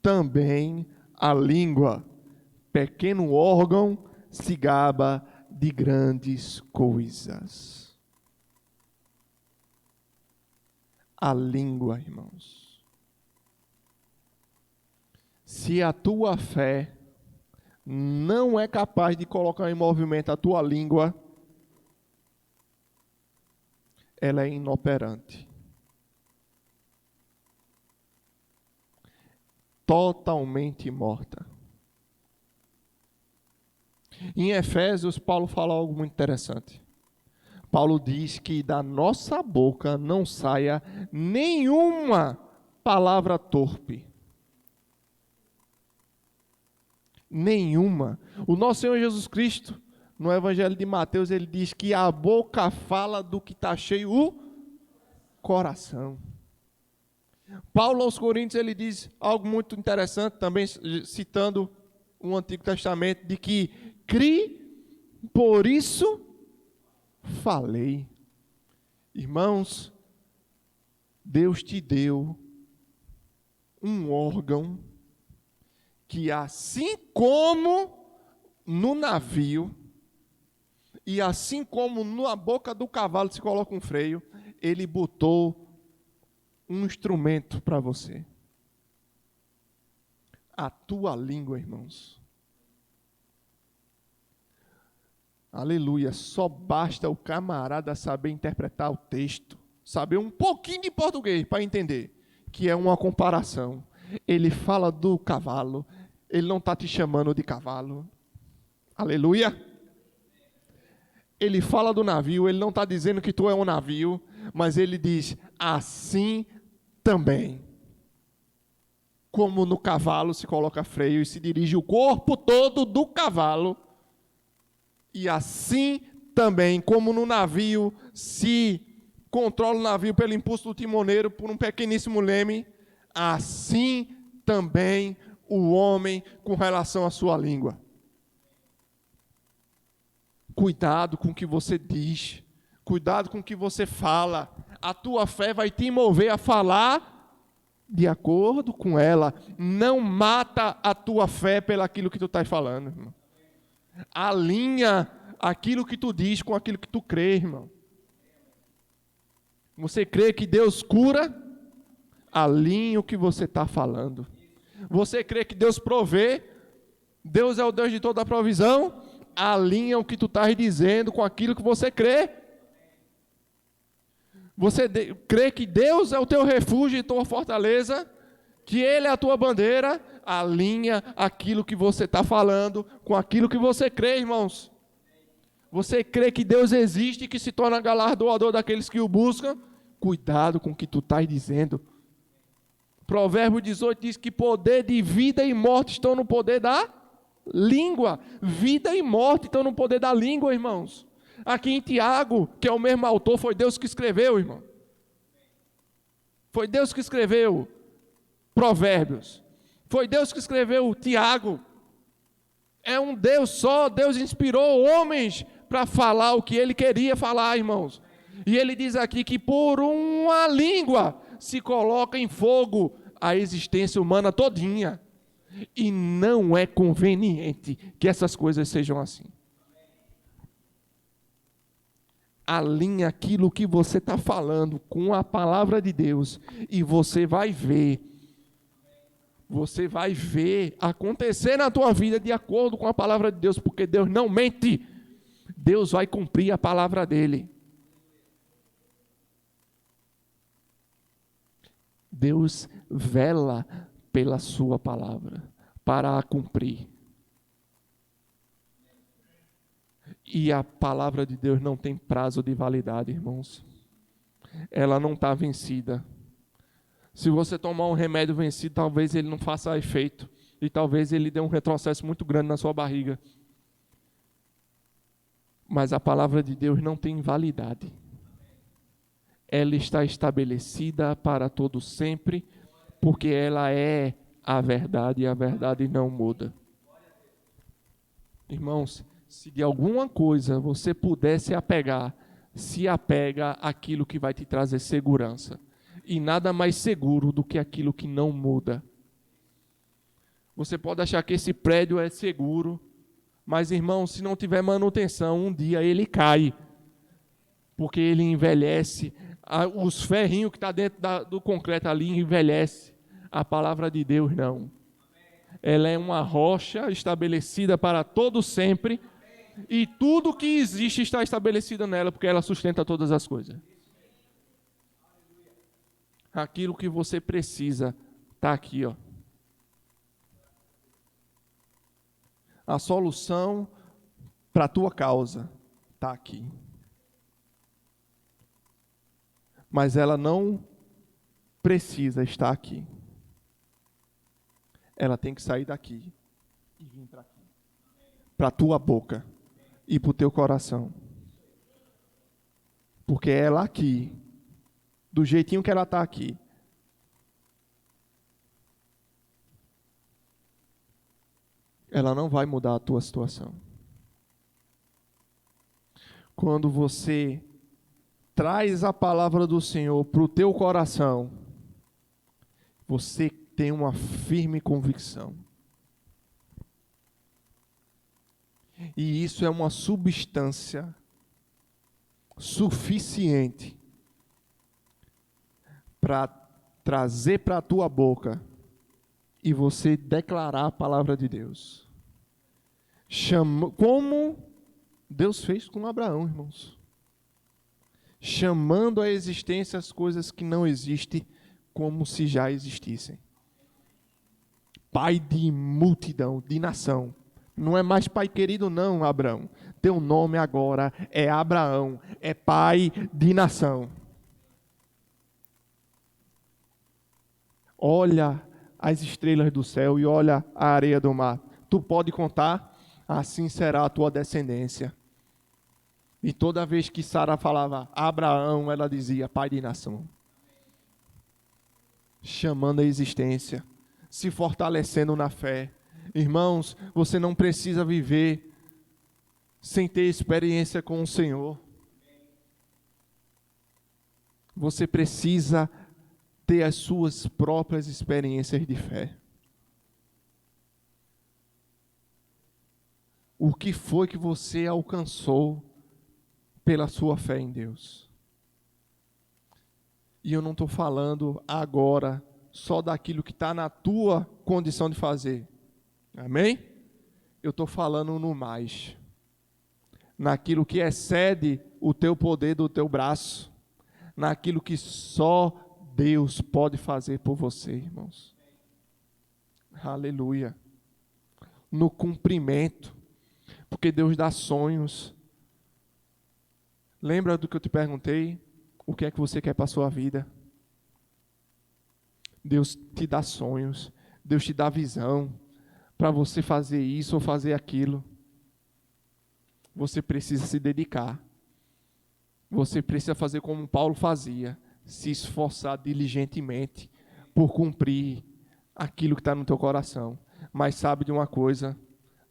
também a língua, pequeno órgão, se gaba de grandes coisas. a língua, irmãos. Se a tua fé não é capaz de colocar em movimento a tua língua, ela é inoperante. Totalmente morta. Em Efésios, Paulo fala algo muito interessante. Paulo diz que da nossa boca não saia nenhuma palavra torpe. Nenhuma. O nosso Senhor Jesus Cristo, no Evangelho de Mateus, ele diz que a boca fala do que está cheio o coração. Paulo aos Coríntios, ele diz algo muito interessante, também citando o Antigo Testamento, de que criei, por isso falei. Irmãos, Deus te deu um órgão que, assim como no navio, e assim como na boca do cavalo se coloca um freio, ele botou um instrumento para você. A tua língua, irmãos. Aleluia. Só basta o camarada saber interpretar o texto, saber um pouquinho de português para entender que é uma comparação. Ele fala do cavalo, ele não está te chamando de cavalo. Aleluia. Ele fala do navio, ele não está dizendo que tu é um navio, mas ele diz, assim também. Como no cavalo se coloca freio e se dirige o corpo todo do cavalo, e assim também, como no navio se controla o navio pelo impulso do timoneiro por um pequeníssimo leme, assim também o homem com relação à sua língua. Cuidado com o que você diz, cuidado com o que você fala. A tua fé vai te mover a falar de acordo com ela. Não mata a tua fé pelaquilo que tu estás falando, irmão. Alinha aquilo que tu diz com aquilo que tu crê, irmão. Você crê que Deus cura? Alinhe o que você está falando. Você crê que Deus provê? Deus é o Deus de toda a provisão? Alinha o que tu estás dizendo com aquilo que você crê. Você crê que Deus é o teu refúgio e tua fortaleza? Que Ele é a tua bandeira? Alinha aquilo que você está falando com aquilo que você crê, irmãos. Você crê que Deus existe e que se torna galardoador daqueles que o buscam? Cuidado com o que tu estás dizendo. Provérbio 18 diz que poder de vida e morte estão no poder da língua. Vida e morte estão no poder da língua, irmãos. Aqui em Tiago, que é o mesmo autor, foi Deus que escreveu, irmão. Foi Deus que escreveu Provérbios. Foi Deus que escreveu Tiago. É um Deus só. Deus inspirou homens para falar o que Ele queria falar, irmãos. E Ele diz aqui que por uma língua se coloca em fogo a existência humana todinha. E não é conveniente que essas coisas sejam assim. Alinha aquilo que você está falando com a palavra de Deus e você vai ver acontecer na tua vida de acordo com a palavra de Deus, porque Deus não mente. Deus vai cumprir a palavra dele. Deus vela pela sua palavra para a cumprir. E a palavra de Deus não tem prazo de validade, irmãos. Ela não está vencida. Se você tomar um remédio vencido, talvez ele não faça efeito. E talvez ele dê um retrocesso muito grande na sua barriga. Mas a palavra de Deus não tem validade. Ela está estabelecida para todo sempre, porque ela é a verdade e a verdade não muda. Irmãos, se de alguma coisa você puder se apegar, se apega àquilo que vai te trazer segurança. E nada mais seguro do que aquilo que não muda. Você pode achar que esse prédio é seguro, mas, irmão, se não tiver manutenção, um dia ele cai. Porque ele envelhece, os ferrinhos que estão dentro do concreto ali envelhece. A palavra de Deus não. Ela é uma rocha estabelecida para todo sempre, e tudo que existe está estabelecido nela, porque ela sustenta todas as coisas. Aquilo que você precisa está aqui, ó. A solução para a tua causa está aqui. Mas ela não precisa estar aqui. Ela tem que sair daqui e vir para aqui. Para a tua boca e para o teu coração. Porque ela aqui, do jeitinho que ela está aqui, ela não vai mudar a tua situação. Quando você traz a palavra do Senhor para o teu coração, você tem uma firme convicção. E isso é uma substância suficiente para trazer para a tua boca e você declarar a palavra de Deus. Como Deus fez com Abraão, irmãos. Chamando à existência as coisas que não existem como se já existissem. Pai de multidão, de nação. Não é mais pai querido não, Abraão. Teu nome agora é Abraão, é pai de nação. Olha as estrelas do céu e olha a areia do mar. Tu pode contar? Assim será a tua descendência. E toda vez que Sara falava Abraão, ela dizia pai de nação. Chamando a existência, se fortalecendo na fé. Irmãos, você não precisa viver sem ter experiência com o Senhor. Você precisa ter as suas próprias experiências de fé. O que foi que você alcançou pela sua fé em Deus? E eu não estou falando agora só daquilo que está na tua condição de fazer. Amém? Eu estou falando no mais. Naquilo que excede o teu poder do teu braço. Naquilo que só Deus pode fazer por você, irmãos. Aleluia. No cumprimento. Porque Deus dá sonhos. Lembra do que eu te perguntei? O que é que você quer para a sua vida? Deus te dá sonhos. Deus te dá visão para você fazer isso ou fazer aquilo. Você precisa se dedicar. Você precisa fazer como Paulo fazia. Se esforçar diligentemente por cumprir aquilo que está no teu coração. Mas sabe de uma coisa?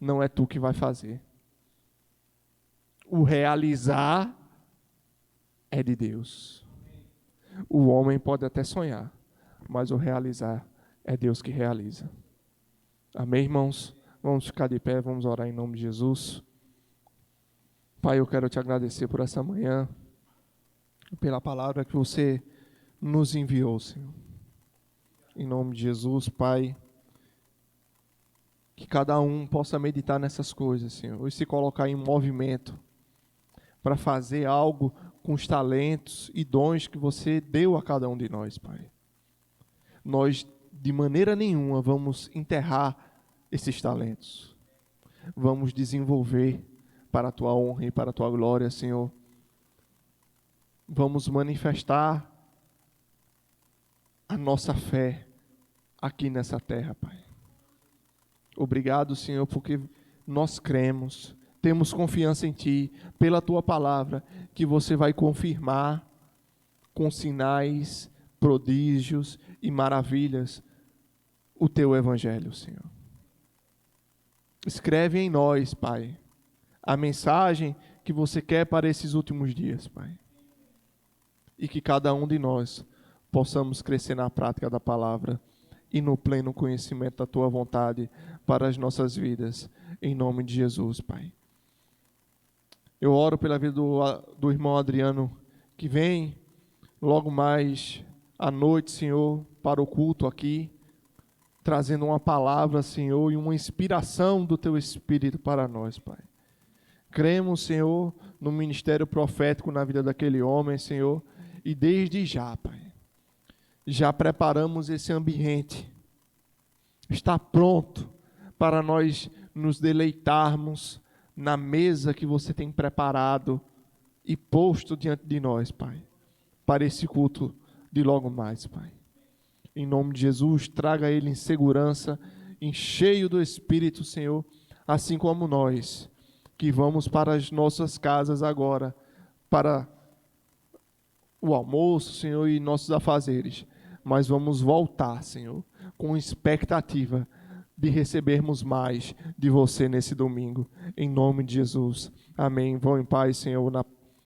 Não é tu que vai fazer. O realizar é de Deus. O homem pode até sonhar, mas o realizar é Deus que realiza. Amém, irmãos? Vamos ficar de pé, vamos orar em nome de Jesus. Pai, eu quero te agradecer por essa manhã, pela palavra que você nos enviou, Senhor. Em nome de Jesus, Pai, que cada um possa meditar nessas coisas, Senhor, e se colocar em movimento para fazer algo com os talentos e dons que você deu a cada um de nós, Pai. Nós, de maneira nenhuma, vamos enterrar esses talentos. Vamos desenvolver para a Tua honra e para a Tua glória, Senhor. Vamos manifestar a nossa fé aqui nessa terra, Pai. Obrigado, Senhor, porque nós cremos, temos confiança em Ti, pela Tua palavra, que você vai confirmar com sinais, prodígios e maravilhas o Teu Evangelho, Senhor. Escreve em nós, Pai, a mensagem que você quer para esses últimos dias, Pai. E que cada um de nós possamos crescer na prática da palavra e no pleno conhecimento da Tua vontade para as nossas vidas, em nome de Jesus, Pai. Eu oro pela vida do irmão Adriano, que vem logo mais à noite, Senhor, para o culto aqui, trazendo uma palavra, Senhor, e uma inspiração do Teu Espírito para nós, Pai. Cremos, Senhor, no ministério profético na vida daquele homem, Senhor, e desde já, Pai, já preparamos esse ambiente. Está pronto para nós nos deleitarmos na mesa que você tem preparado e posto diante de nós, Pai, para esse culto de logo mais, Pai. Em nome de Jesus, traga ele em segurança, em cheio do Espírito, Senhor, assim como nós, que vamos para as nossas casas agora, para o almoço, Senhor, e nossos afazeres. Mas vamos voltar, Senhor, com expectativa de recebermos mais de você nesse domingo. Em nome de Jesus. Amém. Vão em paz, Senhor, na